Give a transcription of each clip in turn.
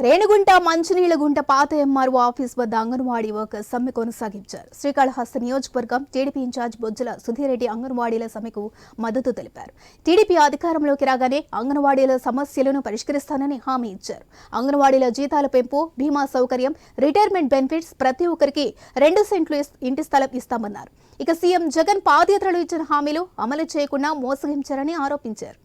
రేణుగుంట మంచినీళ్లగుంట పాత MRO office వద్ద anganwadi workers సమ్మె కొనసాగించారు. శ్రీకాళహస్తి నియోజకవర్గం టీడీపీ ఇన్ఛార్జ్ బొజ్జల సుధీరెడ్డి అంగన్వాడీల సమ్మెకు మద్దతు తెలిపారు. టీడీపీ అధికారంలోకి రాగానే అంగన్వాడీల సమస్యలను పరిష్కరిస్తానని హామీ ఇచ్చారు. అంగన్వాడీల జీతాల పెంపు, బీమా సౌకర్యం, రిటైర్మెంట్ బెనిఫిట్స్, ప్రతి ఒక్కరికి 2 సెంట్లు ఇంటి స్థలం ఇస్తామన్నారు. ఇక సీఎం జగన్ పాదయాత్రలు ఇచ్చిన హామీలు అమలు చేయకుండా మోసగించారని ఆరోపించారు.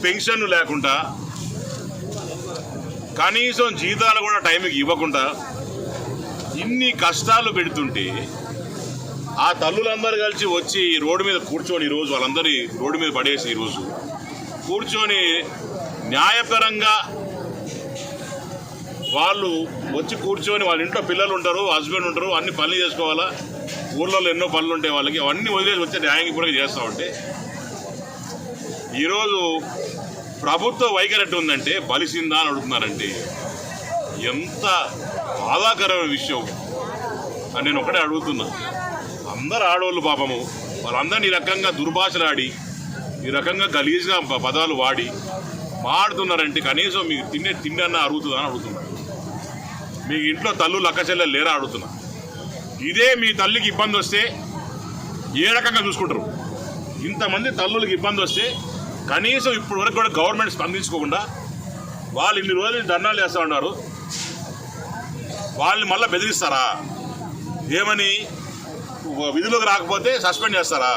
పెన్షన్లు లేకుండా, కనీసం జీతాలు కూడా టైంకి ఇవ్వకుండా ఇన్ని కష్టాలు పెడుతుంటే ఆ తల్లులందరూ కలిసి వచ్చి రోడ్డు మీద కూర్చొని ఈరోజు వాళ్ళందరి రోడ్డు మీద పడేసి ఈరోజు కూర్చొని న్యాయపరంగా వాళ్ళు వచ్చి కూర్చొని వాళ్ళ ఇంట్లో పిల్లలు ఉంటారు, హస్బెండ్ ఉంటారు, అన్ని పనులు చేసుకోవాలా, ఊళ్ళో ఎన్నో పనులు ఉంటాయి వాళ్ళకి, అవన్నీ వదిలేసి వచ్చి న్యాయంగా చేస్తూ ఉంటే ఈరోజు ప్రభుత్వ వైఖరి ఉందంటే బలిసిందా అని అడుగుతున్నారంటే ఎంత బాధాకరమైన విషయం అని నేను ఒకటే అడుగుతున్నా. అందరు ఆడవాళ్ళు పాపము వాళ్ళందరినీ ఈ రకంగా దుర్భాషలాడి, ఈ రకంగా గలీజ్గా పదాలు వాడి మాడుతున్నారంటే కనీసం మీకు తిండి అన్న అరుగుతుందా అని అడుగుతున్నారు. మీ ఇంట్లో తల్లులు అక్క చెల్లెలు లేరా అడుగుతున్నా. ఇదే మీ తల్లికి ఇబ్బంది వస్తే ఏ రకంగా చూసుకుంటారు? ఇంతమంది తల్లులకి ఇబ్బంది వస్తే కనీసం ఇప్పటి వరకు కూడా గవర్నమెంట్ స్పందించుకోకుండా వాళ్ళు ఇన్ని రోజులు ధర్నాలు చేస్తూ ఉన్నారు. వాళ్ళని మళ్ళీ బెదిరిస్తారా? ఏమని విధులకు రాకపోతే సస్పెండ్ చేస్తారా?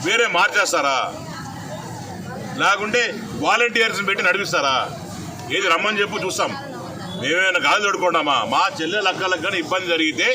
వేరే మార్చేస్తారా? లేకుంటే వాలంటీర్స్ని పెట్టి నడిపిస్తారా? ఏది రమ్మని చెప్పు చూస్తాం. మేమేమైనా గాలి తోడుకున్నామా? మా చెల్లెలు అక్కలకు కానీ ఇబ్బంది జరిగితే